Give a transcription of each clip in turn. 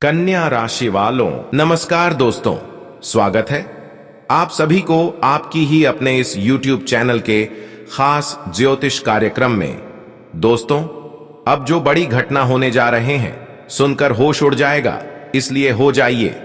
कन्या राशि वालों, नमस्कार दोस्तों। स्वागत है आप सभी को आपकी ही अपने इस YouTube चैनल के खास ज्योतिष कार्यक्रम में। दोस्तों, अब जो बड़ी घटना होने जा रहे हैं सुनकर होश उड़ जाएगा, इसलिए हो जाइए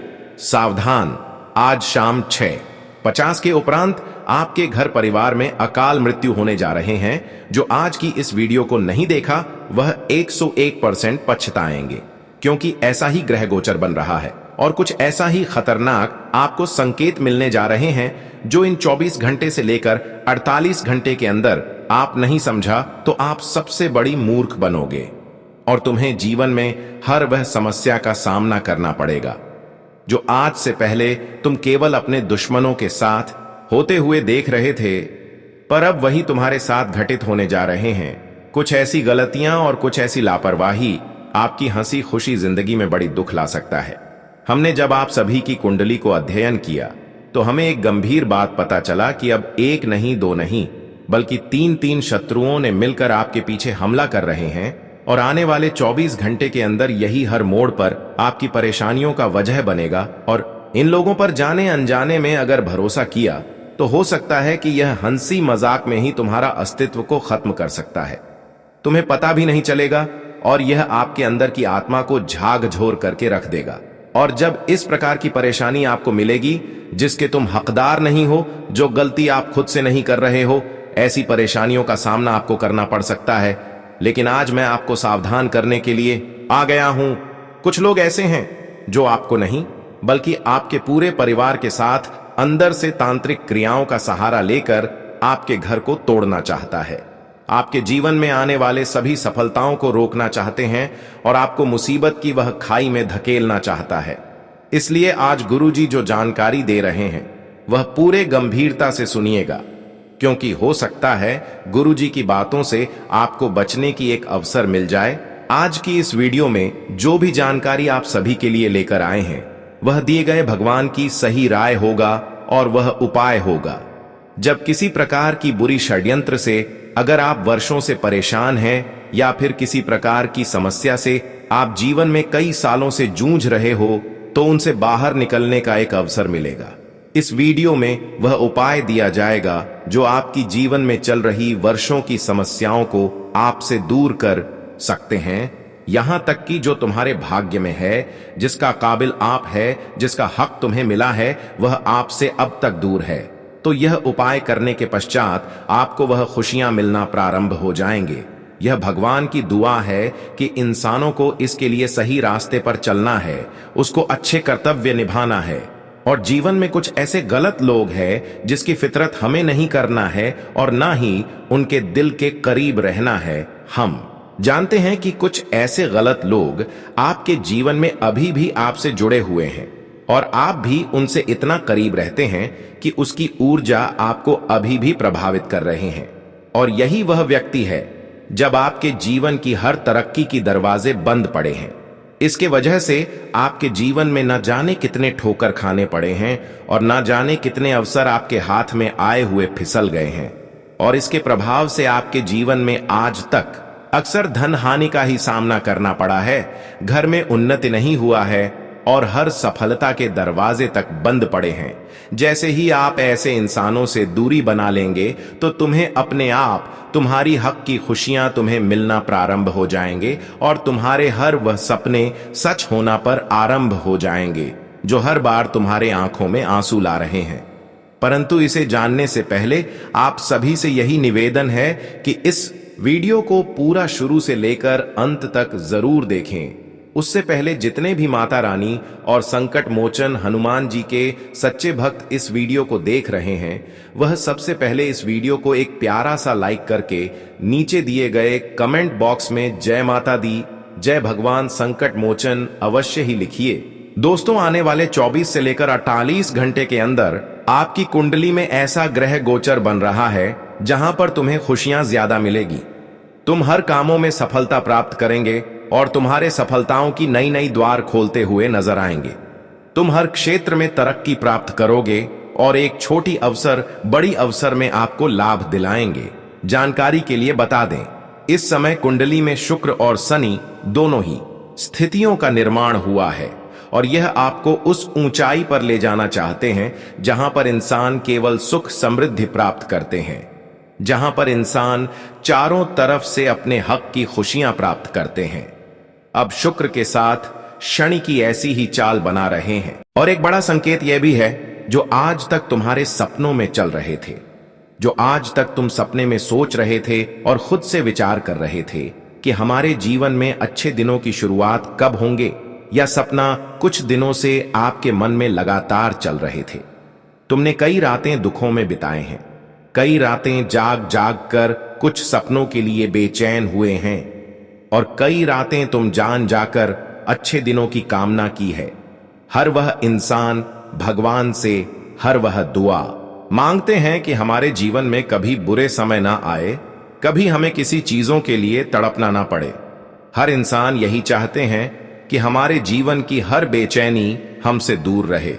सावधान। आज शाम 6:50 के उपरांत आपके घर परिवार में अकाल मृत्यु होने जा रहे हैं। जो आज की इस वीडियो को नहीं देखा वह 101% पछताएंगे, क्योंकि ऐसा ही ग्रह गोचर बन रहा है और कुछ ऐसा ही खतरनाक आपको संकेत मिलने जा रहे हैं जो इन 24 घंटे से लेकर 48 घंटे के अंदर आप नहीं समझा तो आप सबसे बड़ी मूर्ख बनोगे और तुम्हें जीवन में हर वह समस्या का सामना करना पड़ेगा जो आज से पहले तुम केवल अपने दुश्मनों के साथ होते हुए देख रहे थे, पर अब वही तुम्हारे साथ घटित होने जा रहे हैं। कुछ ऐसी गलतियां और कुछ ऐसी लापरवाही आपकी हंसी खुशी जिंदगी में बड़ी दुख ला सकता है। हमने जब आप सभी की कुंडली को अध्ययन किया तो हमें एक गंभीर बात पता चला कि अब एक नहीं, दो नहीं, बल्कि तीन शत्रुओं ने मिलकर आपके पीछे हमला कर रहे हैं और आने वाले 24 घंटे के अंदर यही हर मोड़ पर आपकी परेशानियों का वजह बनेगा। और इन लोगों पर जाने अनजाने में अगर भरोसा किया तो हो सकता है कि यह हंसी मजाक में ही तुम्हारा अस्तित्व को खत्म कर सकता है। तुम्हें पता भी नहीं चलेगा और यह आपके अंदर की आत्मा को झाकझोर करके रख देगा। और जब इस प्रकार की परेशानी आपको मिलेगी जिसके तुम हकदार नहीं हो, जो गलती आप खुद से नहीं कर रहे हो, ऐसी परेशानियों का सामना आपको करना पड़ सकता है। लेकिन आज मैं आपको सावधान करने के लिए आ गया हूं। कुछ लोग ऐसे हैं जो आपको नहीं बल्कि आपके पूरे परिवार के साथ अंदर से तांत्रिक क्रियाओं का सहारा लेकर आपके घर को तोड़ना चाहता है, आपके जीवन में आने वाले सभी सफलताओं को रोकना चाहते हैं और आपको मुसीबत की वह खाई में धकेलना चाहता है। इसलिए आज गुरुजी जो जानकारी दे रहे हैं वह पूरे गंभीरता से सुनिएगा, क्योंकि हो सकता है गुरुजी की बातों से आपको बचने की एक अवसर मिल जाए। आज की इस वीडियो में जो भी जानकारी आप सभी के लिए लेकर आए हैं वह दिए गए भगवान की सही राय होगा और वह उपाय होगा। जब किसी प्रकार की बुरी षड्यंत्र से अगर आप वर्षों से परेशान हैं या फिर किसी प्रकार की समस्या से आप जीवन में कई सालों से जूझ रहे हो तो उनसे बाहर निकलने का एक अवसर मिलेगा। इस वीडियो में वह उपाय दिया जाएगा जो आपकी जीवन में चल रही वर्षों की समस्याओं को आपसे दूर कर सकते हैं, यहां तक कि जो तुम्हारे भाग्य में है, जिसका काबिल आप है, जिसका हक तुम्हें मिला है, वह आपसे अब तक दूर है। तो यह उपाय करने के पश्चात आपको वह खुशियां मिलना प्रारंभ हो जाएंगे। यह भगवान की दुआ है कि इंसानों को इसके लिए सही रास्ते पर चलना है, उसको अच्छे कर्तव्य निभाना है। और जीवन में कुछ ऐसे गलत लोग हैं जिसकी फितरत हमें नहीं करना है और ना ही उनके दिल के करीब रहना है। हम जानते हैं कि कुछ ऐसे गलत लोग आपके जीवन में अभी भी आपसे जुड़े हुए हैं और आप भी उनसे इतना करीब रहते हैं कि उसकी ऊर्जा आपको अभी भी प्रभावित कर रहे हैं। और यही वह व्यक्ति है जब आपके जीवन की हर तरक्की की दरवाजे बंद पड़े हैं। इसके वजह से आपके जीवन में न जाने कितने ठोकर खाने पड़े हैं और न जाने कितने अवसर आपके हाथ में आए हुए फिसल गए हैं। और इसके प्रभाव से आपके जीवन में आज तक अक्सर धन हानि का ही सामना करना पड़ा है, घर में उन्नति नहीं हुआ है और हर सफलता के दरवाजे तक बंद पड़े हैं। जैसे ही आप ऐसे इंसानों से दूरी बना लेंगे तो तुम्हें अपने आप तुम्हारी हक की खुशियां तुम्हें मिलना प्रारंभ हो जाएंगे और तुम्हारे हर वह सपने सच होना पर आरंभ हो जाएंगे जो हर बार तुम्हारे आंखों में आंसू ला रहे हैं। परंतु इसे जानने से पहले आप सभी से यही निवेदन है कि इस वीडियो को पूरा शुरू से लेकर अंत तक जरूर देखें। उससे पहले जितने भी माता रानी और संकट मोचन हनुमान जी के सच्चे भक्त इस वीडियो को देख रहे हैं, वह सबसे पहले इस वीडियो को एक प्यारा सा लाइक करके नीचे दिए गए कमेंट बॉक्स में जय माता दी, जय भगवान संकट मोचन अवश्य ही लिखिए। दोस्तों, आने वाले 24 से लेकर 48 घंटे के अंदर आपकी कुंडली में ऐसा ग्रह गोचर बन रहा है जहां पर तुम्हें खुशियां ज्यादा मिलेगी। तुम हर कामों में सफलता प्राप्त करेंगे और तुम्हारे सफलताओं की नई नई द्वार खोलते हुए नजर आएंगे। तुम हर क्षेत्र में तरक्की प्राप्त करोगे और एक छोटी अवसर बड़ी अवसर में आपको लाभ दिलाएंगे। जानकारी के लिए बता दें, इस समय कुंडली में शुक्र और शनि दोनों ही स्थितियों का निर्माण हुआ है। और यह आपको उस ऊंचाई पर ले जाना चाहते हैं जहां पर इंसान केवल सुख समृद्धि प्राप्त करते हैं, जहां पर इंसान चारों तरफ से अपने हक की खुशियां प्राप्त करते हैं। अब शुक्र के साथ शनि की ऐसी ही चाल बना रहे हैं। और एक बड़ा संकेत यह भी है, जो आज तक तुम्हारे सपनों में चल रहे थे, जो आज तक तुम सपने में सोच रहे थे और खुद से विचार कर रहे थे कि हमारे जीवन में अच्छे दिनों की शुरुआत कब होंगे, या सपना कुछ दिनों से आपके मन में लगातार चल रहे थे। तुमने कई रातें दुखों में बिताए हैं, कई रातें जाग जाग कर कुछ सपनों के लिए बेचैन हुए हैं, और कई रातें तुम जान जाकर अच्छे दिनों की कामना की है। हर वह इंसान भगवान से हर वह दुआ मांगते हैं कि हमारे जीवन में कभी बुरे समय ना आए, कभी हमें किसी चीजों के लिए तड़पना ना पड़े। हर इंसान यही चाहते हैं कि हमारे जीवन की हर बेचैनी हमसे दूर रहे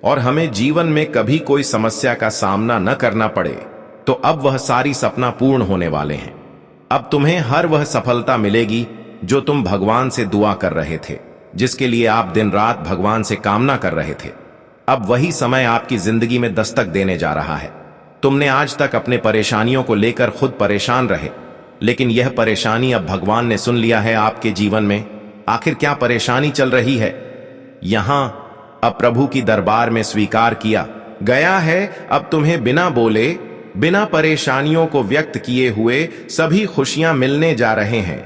और हमें जीवन में कभी कोई समस्या का सामना न करना पड़े। तो अब वह सारी सपना पूर्ण होने वाले हैं। अब तुम्हें हर वह सफलता मिलेगी जो तुम भगवान से दुआ कर रहे थे, जिसके लिए आप दिन रात भगवान से कामना कर रहे थे। अब वही समय आपकी जिंदगी में दस्तक देने जा रहा है। तुमने आज तक अपने परेशानियों को लेकर खुद परेशान रहे, लेकिन यह परेशानी अब भगवान ने सुन लिया है आपके जीवन में। आखिर क्या परेशानी चल रही है, यहां अब प्रभु की दरबार में स्वीकार किया गया है। अब तुम्हें बिना बोले, बिना परेशानियों को व्यक्त किए हुए सभी खुशियां मिलने जा रहे हैं।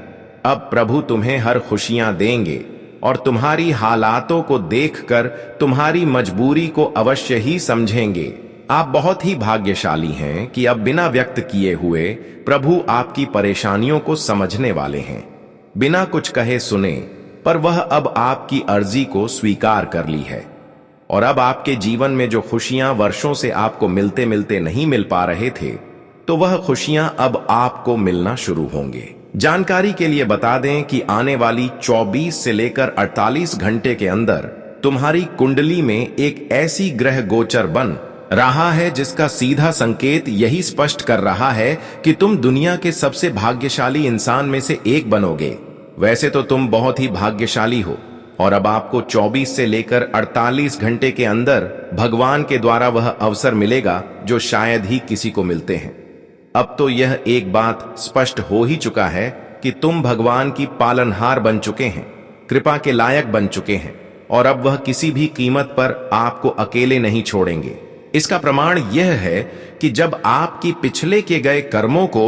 अब प्रभु तुम्हें हर खुशियां देंगे और तुम्हारी हालातों को देखकर तुम्हारी मजबूरी को अवश्य ही समझेंगे। आप बहुत ही भाग्यशाली हैं कि अब बिना व्यक्त किए हुए प्रभु आपकी परेशानियों को समझने वाले हैं। बिना कुछ कहे सुने, पर वह अब आपकी अर्जी को स्वीकार कर ली है। और अब आपके जीवन में जो खुशियां वर्षों से आपको मिलते मिलते नहीं मिल पा रहे थे, तो वह खुशियां अब आपको मिलना शुरू होंगे। जानकारी के लिए बता दें कि आने वाली 24 से लेकर 48 घंटे के अंदर तुम्हारी कुंडली में एक ऐसी ग्रह गोचर बन रहा है जिसका सीधा संकेत यही स्पष्ट कर रहा है कि तुम दुनिया के सबसे भाग्यशाली इंसान में से एक बनोगे। वैसे तो तुम बहुत ही भाग्यशाली हो, और अब आपको 24 से लेकर 48 घंटे के अंदर भगवान के द्वारा वह अवसर मिलेगा जो शायद ही किसी को मिलते हैं। अब तो यह एक बात स्पष्ट हो ही चुका है कि तुम भगवान की पालनहार बन चुके हैं, कृपा के लायक बन चुके हैं, और अब वह किसी भी कीमत पर आपको अकेले नहीं छोड़ेंगे। इसका प्रमाण यह है कि जब आपकी पिछले किए गए कर्मों को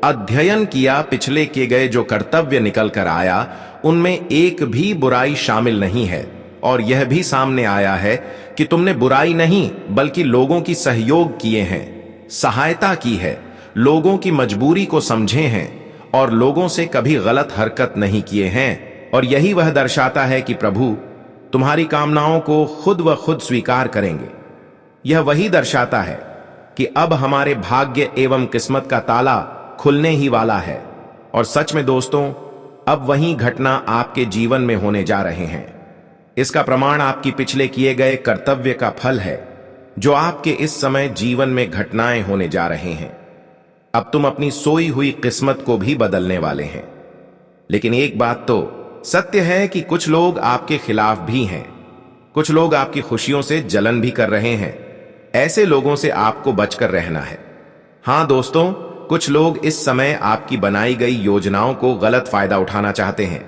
अध्ययन किया, पिछले किए गए जो कर्तव्य निकल कर आया, उनमें एक भी बुराई शामिल नहीं है। और यह भी सामने आया है कि तुमने बुराई नहीं बल्कि लोगों की सहयोग किए हैं, सहायता की है, लोगों की मजबूरी को समझे हैं और लोगों से कभी गलत हरकत नहीं किए हैं। और यही वह दर्शाता है कि प्रभु तुम्हारी कामनाओं को खुद व खुद स्वीकार करेंगे। यह वही दर्शाता है कि अब हमारे भाग्य एवं किस्मत का ताला खुलने ही वाला है। और सच में दोस्तों, अब वही घटना आपके जीवन में होने जा रहे हैं। इसका प्रमाण आपकी पिछले किए गए कर्तव्य का फल है, जो आपके इस समय जीवन में घटनाएं होने जा रहे हैं। अब तुम अपनी सोई हुई किस्मत को भी बदलने वाले हैं। लेकिन एक बात तो सत्य है कि कुछ लोग आपके खिलाफ भी हैं, कुछ लोग आपकी खुशियों से जलन भी कर रहे हैं। ऐसे लोगों से आपको बचकर रहना है। हां दोस्तों, कुछ लोग इस समय आपकी बनाई गई योजनाओं को गलत फायदा उठाना चाहते हैं।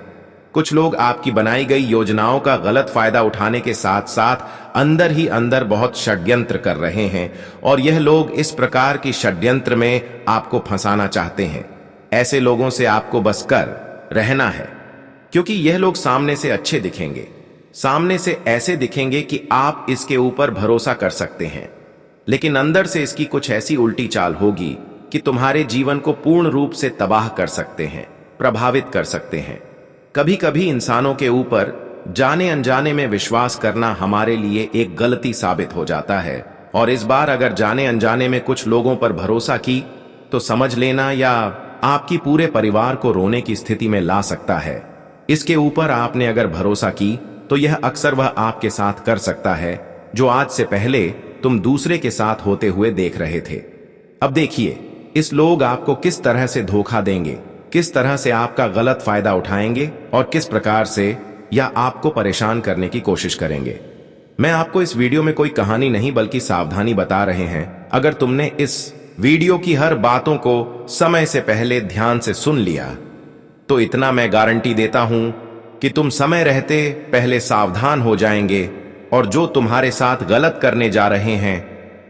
कुछ लोग आपकी बनाई गई योजनाओं का गलत फायदा उठाने के साथ साथ अंदर ही अंदर बहुत षड्यंत्र कर रहे हैं, और यह लोग इस प्रकार की षड्यंत्र में आपको फंसाना चाहते हैं। ऐसे लोगों से आपको बस कर रहना है, क्योंकि यह लोग सामने से अच्छे दिखेंगे, सामने से ऐसे दिखेंगे कि आप इसके ऊपर भरोसा कर सकते हैं, लेकिन अंदर से इसकी कुछ ऐसी उल्टी चाल होगी कि तुम्हारे जीवन को पूर्ण रूप से तबाह कर सकते हैं, प्रभावित कर सकते हैं। कभी कभी इंसानों के ऊपर जाने अनजाने में विश्वास करना हमारे लिए एक गलती साबित हो जाता है, और इस बार अगर जाने अनजाने में कुछ लोगों पर भरोसा की तो समझ लेना या आपकी पूरे परिवार को रोने की स्थिति में ला सकता है। इसके ऊपर आपने अगर भरोसा की तो यह अक्सर वह आपके साथ कर सकता है जो आज से पहले तुम दूसरे के साथ होते हुए देख रहे थे। अब देखिए, इस लोग आपको किस तरह से धोखा देंगे, किस तरह से आपका गलत फायदा उठाएंगे और किस प्रकार से या आपको परेशान करने की कोशिश करेंगे। मैं आपको इस वीडियो में कोई कहानी नहीं बल्कि सावधानी बता रहे हैं। अगर तुमने इस वीडियो की हर बातों को समय से पहले ध्यान से सुन लिया तो इतना मैं गारंटी देता हूं कि तुम समय रहते पहले सावधान हो जाएंगे और जो तुम्हारे साथ गलत करने जा रहे हैं,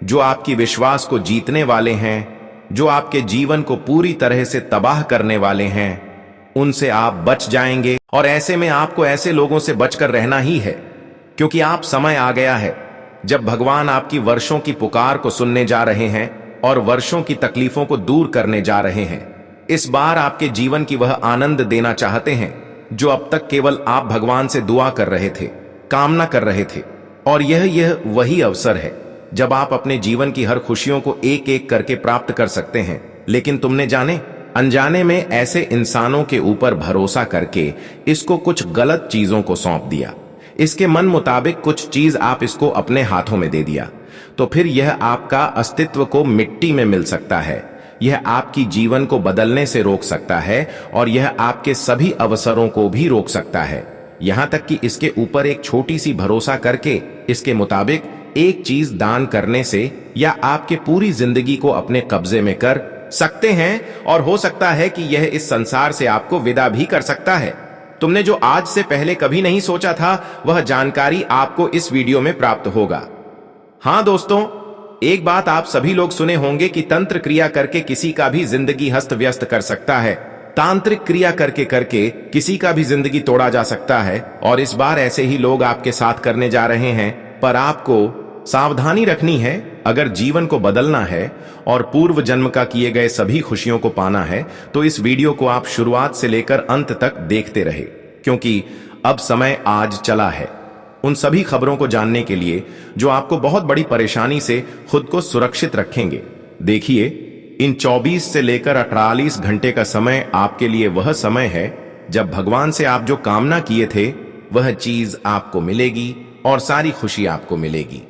जो आपकी विश्वास को जीतने वाले हैं, जो आपके जीवन को पूरी तरह से तबाह करने वाले हैं, उनसे आप बच जाएंगे। और ऐसे में आपको ऐसे लोगों से बचकर रहना ही है, क्योंकि आप समय आ गया है जब भगवान आपकी वर्षों की पुकार को सुनने जा रहे हैं और वर्षों की तकलीफों को दूर करने जा रहे हैं। इस बार आपके जीवन की वह आनंद देना चाहते हैं जो अब तक केवल आप भगवान से दुआ कर रहे थे, कामना कर रहे थे। और यह वही अवसर है जब आप अपने जीवन की हर खुशियों को एक एक करके प्राप्त कर सकते हैं। लेकिन तुमने जाने अनजाने में ऐसे इंसानों के ऊपर भरोसा करके इसको कुछ गलत चीजों को सौंप दिया। इसके मन मुताबिक कुछ चीज आप इसको अपने हाथों में दे दिया, तो फिर यह आपका अस्तित्व को मिट्टी में मिल सकता है। यह आपकी जीवन को बदलने से रोक सकता है और यह आपके सभी अवसरों को भी रोक सकता है। यहां तक कि इसके ऊपर एक छोटी सी भरोसा करके इसके मुताबिक एक चीज दान करने से या आपके पूरी जिंदगी को अपने कब्जे में कर सकते हैं। और हो सकता है कि यह इस संसार से आपको विदा भी कर सकता है। तुमने जो आज से पहले कभी नहीं सोचा था, वह जानकारी आपको इस वीडियो में प्राप्त होगा। हां दोस्तों, एक बात आप सभी लोग सुने होंगे कि तंत्र क्रिया करके किसी का भी जिंदगी हस्त व्यस्त कर सकता है। तांत्रिक क्रिया करके करके किसी का भी जिंदगी तोड़ा जा सकता है, और इस बार ऐसे ही लोग आपके साथ करने जा रहे हैं। पर आपको सावधानी रखनी है। अगर जीवन को बदलना है और पूर्व जन्म का किए गए सभी खुशियों को पाना है तो इस वीडियो को आप शुरुआत से लेकर अंत तक देखते रहे, क्योंकि अब समय आज चला है उन सभी खबरों को जानने के लिए जो आपको बहुत बड़ी परेशानी से खुद को सुरक्षित रखेंगे। देखिए, इन 24 से लेकर 48 घंटे का समय आपके लिए वह समय है जब भगवान से आप जो कामना किए थे वह चीज आपको मिलेगी और सारी खुशी आपको मिलेगी।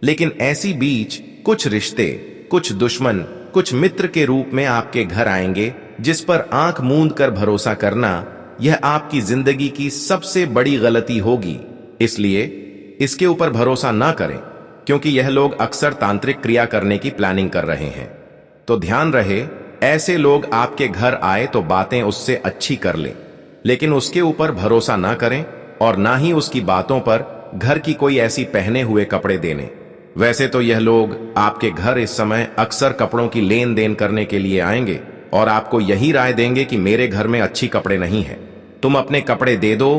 लेकिन ऐसी बीच कुछ रिश्ते, कुछ दुश्मन, कुछ मित्र के रूप में आपके घर आएंगे जिस पर आंख मूंद कर भरोसा करना यह आपकी जिंदगी की सबसे बड़ी गलती होगी। इसलिए इसके ऊपर भरोसा ना करें, क्योंकि यह लोग अक्सर तांत्रिक क्रिया करने की प्लानिंग कर रहे हैं। तो ध्यान रहे, ऐसे लोग आपके घर आए तो बातें उससे अच्छी कर लें, लेकिन उसके ऊपर भरोसा ना करें और ना ही उसकी बातों पर घर की कोई ऐसी पहने हुए कपड़े देने। वैसे तो यह लोग आपके घर इस समय अक्सर कपड़ों की लेन देन करने के लिए आएंगे और आपको यही राय देंगे कि मेरे घर में अच्छी कपड़े नहीं है, तुम अपने कपड़े दे दो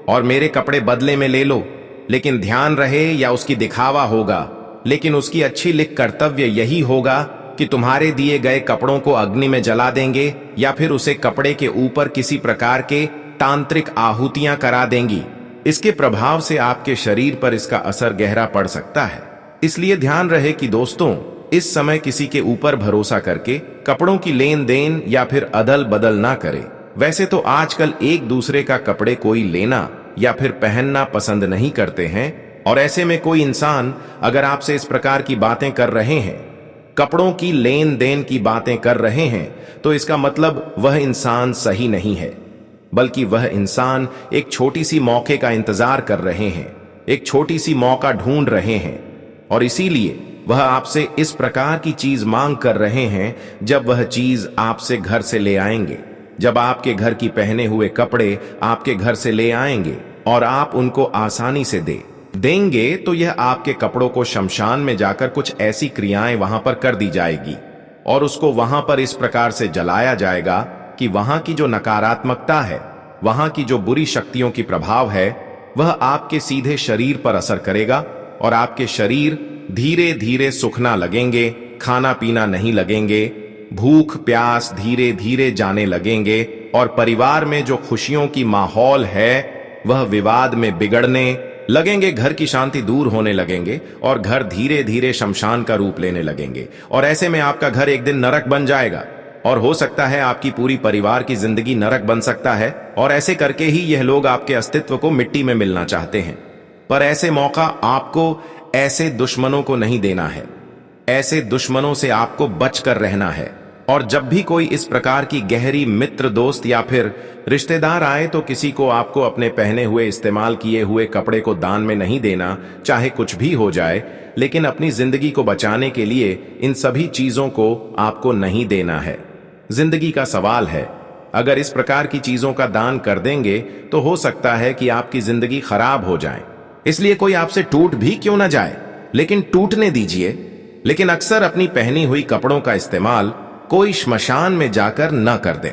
और मेरे कपड़े बदले में ले लो। लेकिन ध्यान रहे, या उसकी दिखावा होगा, लेकिन उसकी अच्छी लिख कर्तव्य यही होगा कि तुम्हारे दिए गए कपड़ों को अग्नि में जला देंगे या फिर उसे कपड़े के ऊपर किसी प्रकार के तांत्रिक आहुतियां करा देंगी। इसके प्रभाव से आपके शरीर पर इसका असर गहरा पड़ सकता है। इसलिए ध्यान रहे कि दोस्तों, इस समय किसी के ऊपर भरोसा करके कपड़ों की लेन देन या फिर अदल बदल ना करें। वैसे तो आजकल एक दूसरे का कपड़े कोई लेना या फिर पहनना पसंद नहीं करते हैं, और ऐसे में कोई इंसान अगर आपसे इस प्रकार की बातें कर रहे हैं, कपड़ों की लेन देन की बातें कर रहे हैं, तो इसका मतलब वह इंसान सही नहीं है, बल्कि वह इंसान एक छोटी सी मौके का इंतजार कर रहे हैं, एक छोटी सी मौका ढूंढ रहे हैं, और इसीलिए वह आपसे इस प्रकार की चीज मांग कर रहे हैं। जब वह चीज आपसे घर से ले आएंगे, जब आपके घर की पहने हुए कपड़े आपके घर से ले आएंगे और आप उनको आसानी से देंगे, तो यह आपके कपड़ों को शमशान में जाकर कुछ ऐसी क्रियाएं वहां पर कर दी जाएगी और उसको वहां पर इस प्रकार से जलाया जाएगा कि वहां की जो नकारात्मकता है, वहां की जो बुरी शक्तियों की प्रभाव है, वह आपके सीधे शरीर पर असर करेगा और आपके शरीर धीरे धीरे सूखना लगेंगे, खाना पीना नहीं लगेंगे, भूख प्यास धीरे धीरे जाने लगेंगे, और परिवार में जो खुशियों की माहौल है वह विवाद में बिगड़ने लगेंगे, घर की शांति दूर होने लगेंगे और घर धीरे धीरे शमशान का रूप लेने लगेंगे। और ऐसे में आपका घर एक दिन नरक बन जाएगा, और हो सकता है आपकी पूरी परिवार की जिंदगी नरक बन सकता है। और ऐसे करके ही यह लोग आपके अस्तित्व को मिट्टी में मिलना चाहते हैं। पर ऐसे मौका आपको ऐसे दुश्मनों को नहीं देना है। ऐसे दुश्मनों से आपको बचकर रहना है। और जब भी कोई इस प्रकार की गहरी मित्र, दोस्त या फिर रिश्तेदार आए तो किसी को आपको अपने पहने हुए, इस्तेमाल किए हुए कपड़े को दान में नहीं देना, चाहे कुछ भी हो जाए, लेकिन अपनी जिंदगी को बचाने के लिए इन सभी चीजों को आपको नहीं देना है। जिंदगी का सवाल है, अगर इस प्रकार की चीजों का दान कर देंगे तो हो सकता है कि आपकी जिंदगी खराब हो जाए। इसलिए कोई आपसे टूट भी क्यों ना जाए, लेकिन टूटने दीजिए। लेकिन अक्सर अपनी पहनी हुई कपड़ों का इस्तेमाल कोई श्मशान में जाकर न कर दें।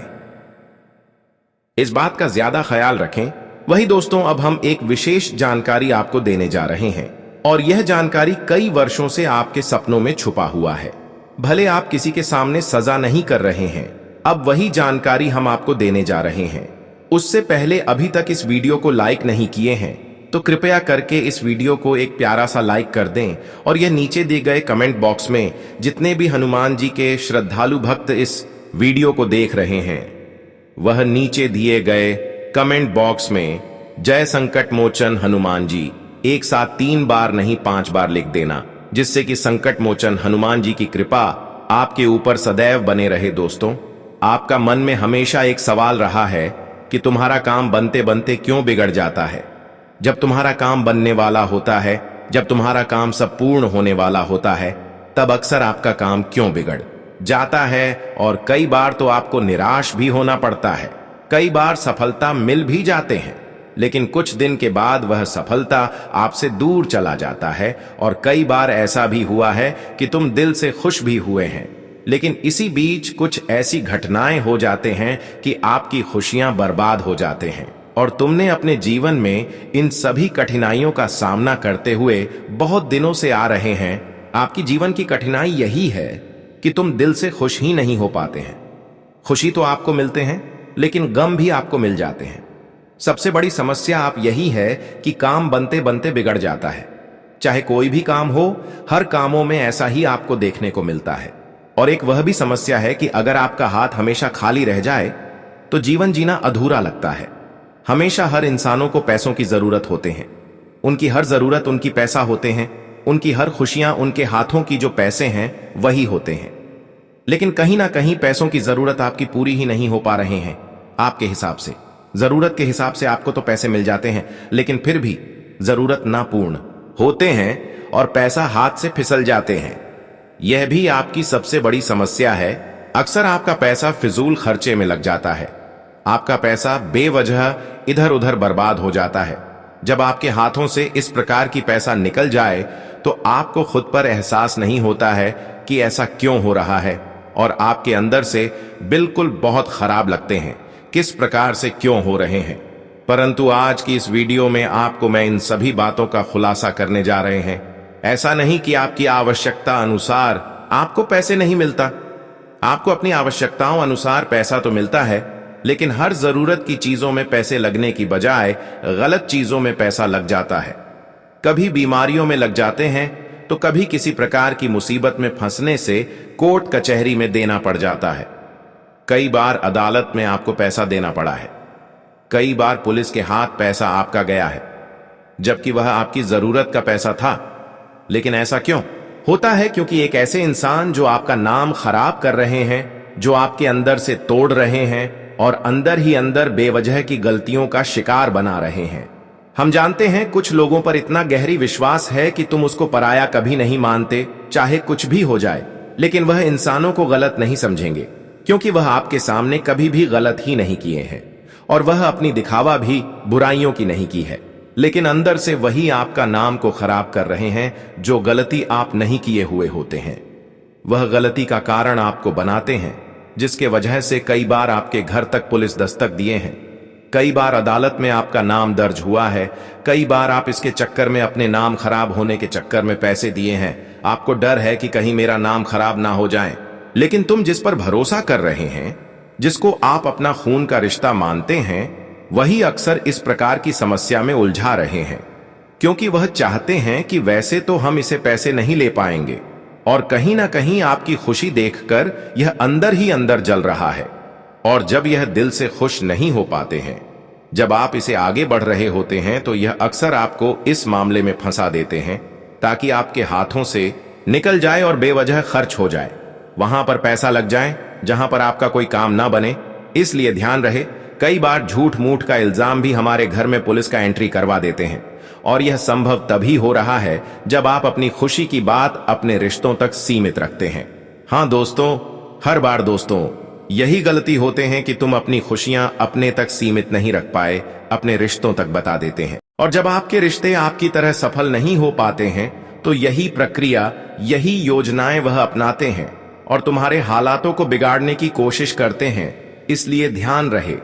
इस बात का ज्यादा ख्याल रखें। वही दोस्तों, अब हम एक विशेष जानकारी आपको देने जा रहे हैं और यह जानकारी कई वर्षों से आपके सपनों में छुपा हुआ है। भले आप किसी के सामने सजा नहीं कर रहे हैं, अब वही जानकारी हम आपको देने जा रहे हैं। उससे पहले अभी तक इस वीडियो को लाइक नहीं किए हैं तो कृपया करके इस वीडियो को एक प्यारा सा लाइक कर दें और यह नीचे दिए गए कमेंट बॉक्स में जितने भी हनुमान जी के श्रद्धालु भक्त इस वीडियो को देख रहे हैं, वह नीचे दिए गए कमेंट बॉक्स में जय संकट मोचन हनुमान जी एक साथ 3 बार नहीं 5 बार लिख देना, जिससे कि संकट मोचन हनुमान जी की कृपा आपके ऊपर सदैव बने रहे। दोस्तों, आपका मन में हमेशा एक सवाल रहा है कि तुम्हारा काम बनते बनते क्यों बिगड़ जाता है। जब तुम्हारा काम बनने वाला होता है, जब तुम्हारा काम सब पूर्ण होने वाला होता है, तब अक्सर आपका काम क्यों बिगड़ जाता है। और कई बार तो आपको निराश भी होना पड़ता है। कई बार सफलता मिल भी जाते हैं, लेकिन कुछ दिन के बाद वह सफलता आपसे दूर चला जाता है। और कई बार ऐसा भी हुआ है कि तुम दिल से खुश भी हुए हैं, लेकिन इसी बीच कुछ ऐसी घटनाएं हो जाते हैं कि आपकी खुशियां बर्बाद हो जाते हैं और तुमने अपने जीवन में इन सभी कठिनाइयों का सामना करते हुए बहुत दिनों से आ रहे हैं। आपकी जीवन की कठिनाई यही है कि तुम दिल से खुश ही नहीं हो पाते हैं। खुशी तो आपको मिलते हैं, लेकिन गम भी आपको मिल जाते हैं। सबसे बड़ी समस्या आप यही है कि काम बनते बनते बिगड़ जाता है। चाहे कोई भी काम हो, हर कामों में ऐसा ही आपको देखने को मिलता है। और एक वह भी समस्या है कि अगर आपका हाथ हमेशा खाली रह जाए तो जीवन जीना अधूरा लगता है। हमेशा हर इंसानों को पैसों की जरूरत होते हैं। उनकी हर जरूरत उनकी पैसा होते हैं। उनकी हर खुशियां उनके हाथों की जो पैसे हैं वही होते हैं। लेकिन कहीं ना कहीं पैसों की जरूरत आपकी पूरी ही नहीं हो पा रहे हैं। आपके हिसाब से, जरूरत के हिसाब से आपको तो पैसे मिल जाते हैं, लेकिन फिर भी जरूरत ना पूर्ण होते हैं और पैसा हाथ से फिसल जाते हैं। यह भी आपकी सबसे बड़ी समस्या है। अक्सर आपका पैसा फिजूल खर्चे में लग जाता है। आपका पैसा बेवजह इधर उधर बर्बाद हो जाता है। जब आपके हाथों से इस प्रकार की पैसा निकल जाए तो आपको खुद पर एहसास नहीं होता है कि ऐसा क्यों हो रहा है, और आपके अंदर से बिल्कुल बहुत खराब लगते हैं किस प्रकार से क्यों हो रहे हैं। परंतु आज की इस वीडियो में आपको मैं इन सभी बातों का खुलासा करने जा रहे हैं। ऐसा नहीं कि आपकी आवश्यकता अनुसार आपको पैसे नहीं मिलता। आपको अपनी आवश्यकताओं अनुसार पैसा तो मिलता है, लेकिन हर जरूरत की चीजों में पैसे लगने की बजाय गलत चीजों में पैसा लग जाता है। कभी बीमारियों में लग जाते हैं तो कभी किसी प्रकार की मुसीबत में फंसने से कोर्ट कचहरी में देना पड़ जाता है। कई बार अदालत में आपको पैसा देना पड़ा है। कई बार पुलिस के हाथ पैसा आपका गया है, जबकि वह आपकी जरूरत का पैसा था। लेकिन ऐसा क्यों होता है? क्योंकि एक ऐसे इंसान जो आपका नाम खराब कर रहे हैं, जो आपके अंदर से तोड़ रहे हैं और अंदर ही अंदर बेवजह की गलतियों का शिकार बना रहे हैं। हम जानते हैं कुछ लोगों पर इतना गहरी विश्वास है कि तुम उसको पराया कभी नहीं मानते, चाहे कुछ भी हो जाए। लेकिन वह इंसानों को गलत नहीं समझेंगे, क्योंकि वह आपके सामने कभी भी गलत ही नहीं किए हैं और वह अपनी दिखावा भी बुराइयों की नहीं की है। लेकिन अंदर से वही आपका नाम को खराब कर रहे हैं, जो गलती आप नहीं किए हुए होते हैं। वह गलती का कारण आपको बनाते हैं, जिसके वजह से कई बार आपके घर तक पुलिस दस्तक दिए हैं। कई बार अदालत में आपका नाम दर्ज हुआ है। कई बार आप इसके चक्कर में, अपने नाम खराब होने के चक्कर में पैसे दिए हैं। आपको डर है कि कहीं मेरा नाम खराब ना हो जाए। लेकिन तुम जिस पर भरोसा कर रहे हैं, जिसको आप अपना खून का रिश्ता मानते हैं, वही अक्सर इस प्रकार की समस्या में उलझा रहे हैं। क्योंकि वह चाहते हैं कि वैसे तो हम इसे पैसे नहीं ले पाएंगे, और कहीं ना कहीं आपकी खुशी देखकर यह अंदर ही अंदर जल रहा है। और जब यह दिल से खुश नहीं हो पाते हैं, जब आप इसे आगे बढ़ रहे होते हैं, तो यह अक्सर आपको इस मामले में फंसा देते हैं ताकि आपके हाथों से निकल जाए और बेवजह खर्च हो जाए। वहां पर पैसा लग जाए जहां पर आपका कोई काम ना बने। इसलिए ध्यान रहे, कई बार झूठ मूठ का इल्जाम भी हमारे घर में पुलिस का एंट्री करवा देते हैं, और यह संभव तभी हो रहा है जब आप अपनी खुशी की बात अपने रिश्तों तक सीमित रखते हैं। हाँ दोस्तों, हर बार दोस्तों यही गलती होते हैं कि तुम अपनी खुशियां अपने तक सीमित नहीं रख पाए, अपने रिश्तों तक बता देते हैं। और जब आपके रिश्ते आपकी तरह सफल नहीं हो पाते हैं तो यही प्रक्रिया, यही योजनाएं वह अपनाते हैं और तुम्हारे हालातों को बिगाड़ने की कोशिश करते हैं। इसलिए ध्यान रहे,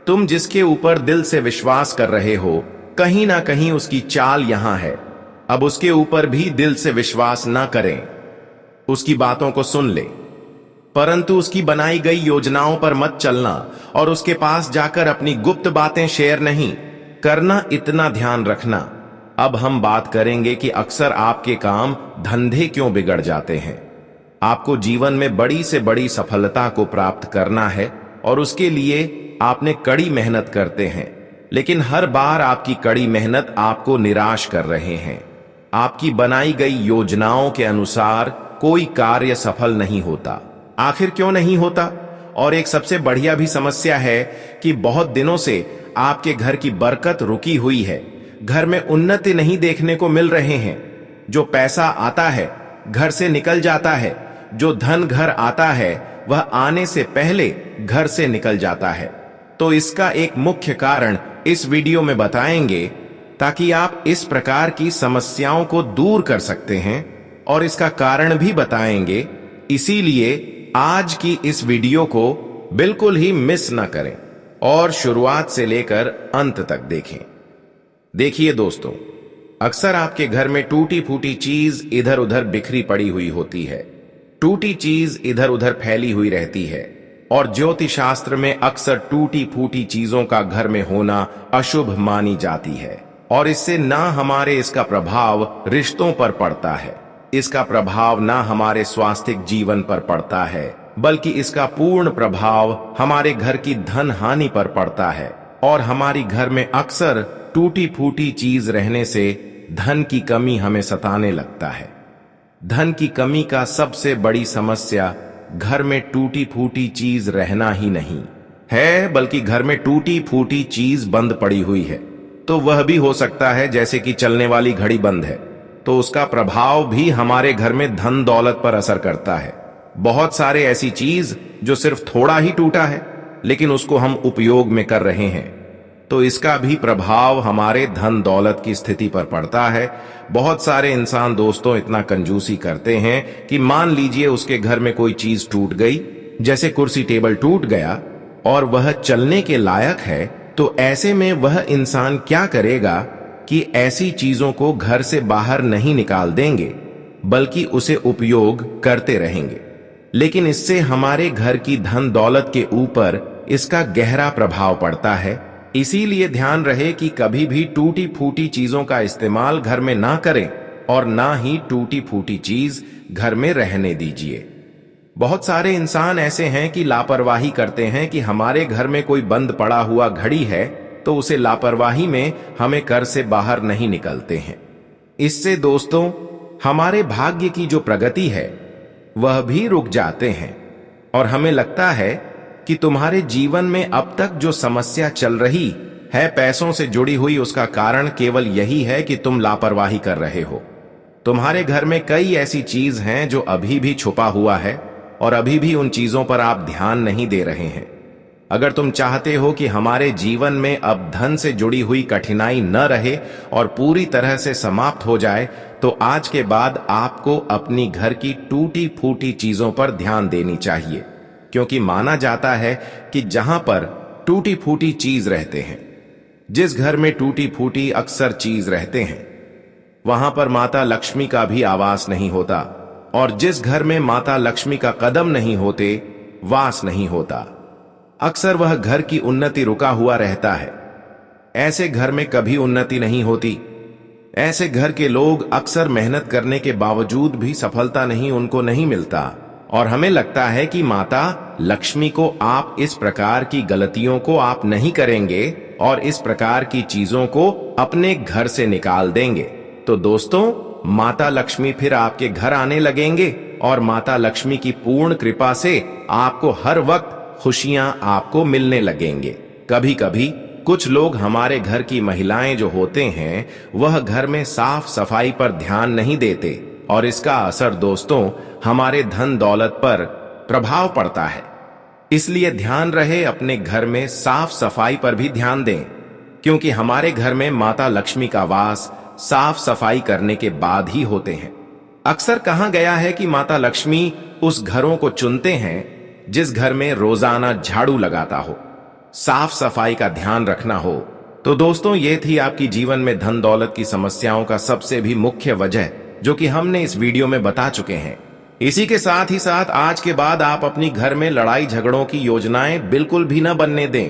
तुम जिसके ऊपर दिल से विश्वास कर रहे हो, कहीं ना कहीं उसकी चाल यहां है। अब उसके ऊपर भी दिल से विश्वास ना करें, उसकी बातों को सुन ले, परंतु उसकी बनाई गई योजनाओं पर मत चलना और उसके पास जाकर अपनी गुप्त बातें शेयर नहीं करना, इतना ध्यान रखना। अब हम बात करेंगे कि अक्सर आपके काम धंधे क्यों बिगड़ जाते हैं। आपको जीवन में बड़ी से बड़ी सफलता को प्राप्त करना है और उसके लिए आपने कड़ी मेहनत करते हैं, लेकिन हर बार आपकी कड़ी मेहनत आपको निराश कर रहे हैं। आपकी बनाई गई योजनाओं के अनुसार कोई कार्य सफल नहीं होता। आखिर क्यों नहीं होता? और एक सबसे बढ़िया भी समस्या है कि बहुत दिनों से आपके घर की बरकत रुकी हुई है। घर में उन्नति नहीं देखने को मिल रहे हैं। जो पैसा आता है घर से निकल जाता है, जो धन घर आता है वह आने से पहले घर से निकल जाता है। तो इसका एक मुख्य कारण इस वीडियो में बताएंगे, ताकि आप इस प्रकार की समस्याओं को दूर कर सकते हैं और इसका कारण भी बताएंगे। इसीलिए आज की इस वीडियो को बिल्कुल ही मिस ना करें और शुरुआत से लेकर अंत तक देखें। देखिए दोस्तों, अक्सर आपके घर में टूटी फूटी चीज इधर उधर बिखरी पड़ी हुई होती है। टूटी चीज इधर उधर फैली हुई रहती है और ज्योतिष शास्त्र में अक्सर टूटी फूटी चीजों का घर में होना अशुभ मानी जाती है और इससे ना हमारे इसका प्रभाव रिश्तों पर पड़ता है, इसका प्रभाव ना हमारे स्वास्थ्य जीवन पर पड़ता है, बल्कि इसका पूर्ण प्रभाव हमारे घर की धन हानि पर पड़ता है। और हमारी घर में अक्सर टूटी फूटी चीज रहने से धन की कमी हमें सताने लगता है। धन की कमी का सबसे बड़ी समस्या घर में टूटी फूटी चीज रहना ही नहीं है, बल्कि घर में टूटी फूटी चीज बंद पड़ी हुई है। तो वह भी हो सकता है जैसे कि चलने वाली घड़ी बंद है, तो उसका प्रभाव भी हमारे घर में धन दौलत पर असर करता है। बहुत सारे ऐसी चीज जो सिर्फ थोड़ा ही टूटा है लेकिन उसको हम उपयोग में कर रहे हैं, तो इसका भी प्रभाव हमारे धन दौलत की स्थिति पर पड़ता है। बहुत सारे इंसान दोस्तों इतना कंजूसी करते हैं कि मान लीजिए उसके घर में कोई चीज टूट गई, जैसे कुर्सी टेबल टूट गया और वह चलने के लायक है, तो ऐसे में वह इंसान क्या करेगा कि ऐसी चीजों को घर से बाहर नहीं निकाल देंगे, बल्कि उसे उपयोग करते रहेंगे। लेकिन इससे हमारे घर की धन दौलत के ऊपर इसका गहरा प्रभाव पड़ता है। इसीलिए ध्यान रहे कि कभी भी टूटी फूटी चीजों का इस्तेमाल घर में ना करें और ना ही टूटी फूटी चीज घर में रहने दीजिए। बहुत सारे इंसान ऐसे हैं कि लापरवाही करते हैं कि हमारे घर में कोई बंद पड़ा हुआ घड़ी है तो उसे लापरवाही में हमें घर से बाहर नहीं निकलते हैं। इससे दोस्तों हमारे भाग्य की जो प्रगति है वह भी रुक जाते हैं और हमें लगता है कि तुम्हारे जीवन में अब तक जो समस्या चल रही है पैसों से जुड़ी हुई, उसका कारण केवल यही है कि तुम लापरवाही कर रहे हो। तुम्हारे घर में कई ऐसी चीज हैं जो अभी भी छुपा हुआ है और अभी भी उन चीजों पर आप ध्यान नहीं दे रहे हैं। अगर तुम चाहते हो कि हमारे जीवन में अब धन से जुड़ी हुई कठिनाई न रहे और पूरी तरह से समाप्त हो जाए, तो आज के बाद आपको अपनी घर की टूटी फूटी चीजों पर ध्यान देनी चाहिए, क्योंकि माना जाता है कि जहां पर टूटी फूटी चीज रहते हैं, जिस घर में टूटी फूटी अक्सर चीज रहते हैं, वहां पर माता लक्ष्मी का भी आवास नहीं होता, और जिस घर में माता लक्ष्मी का कदम नहीं होते, वास नहीं होता। अक्सर वह घर की उन्नति रुका हुआ रहता है। ऐसे घर में कभी उन्नति नहीं होती। ऐसे घर के लोग अक्सर मेहनत करने के बावजूद भी सफलता उनको नहीं मिलता, और हमें लगता है कि माता लक्ष्मी को आप इस प्रकार की गलतियों को आप नहीं करेंगे और इस प्रकार की चीजों को अपने घर से निकाल देंगे, तो दोस्तों माता लक्ष्मी फिर आपके घर आने लगेंगे और माता लक्ष्मी की पूर्ण कृपा से आपको हर वक्त खुशियां आपको मिलने लगेंगे। कभी कभी कुछ लोग हमारे घर की महिलाएं जो होते हैं वह घर में साफ सफाई पर ध्यान नहीं देते और इसका असर दोस्तों हमारे धन दौलत पर प्रभाव पड़ता है। इसलिए ध्यान रहे अपने घर में साफ सफाई पर भी ध्यान दें, क्योंकि हमारे घर में माता लक्ष्मी का वास साफ सफाई करने के बाद ही होते हैं। अक्सर कहा गया है कि माता लक्ष्मी उस घरों को चुनते हैं जिस घर में रोजाना झाड़ू लगाता हो, साफ सफाई का ध्यान रखना हो। तो दोस्तों ये थी आपकी जीवन में धन दौलत की समस्याओं का सबसे भी मुख्य वजह, जो कि हमने इस वीडियो में बता चुके हैं। इसी के साथ ही साथ आज के बाद आप अपनी घर में लड़ाई झगड़ों की योजनाएं बिल्कुल भी न बनने दें।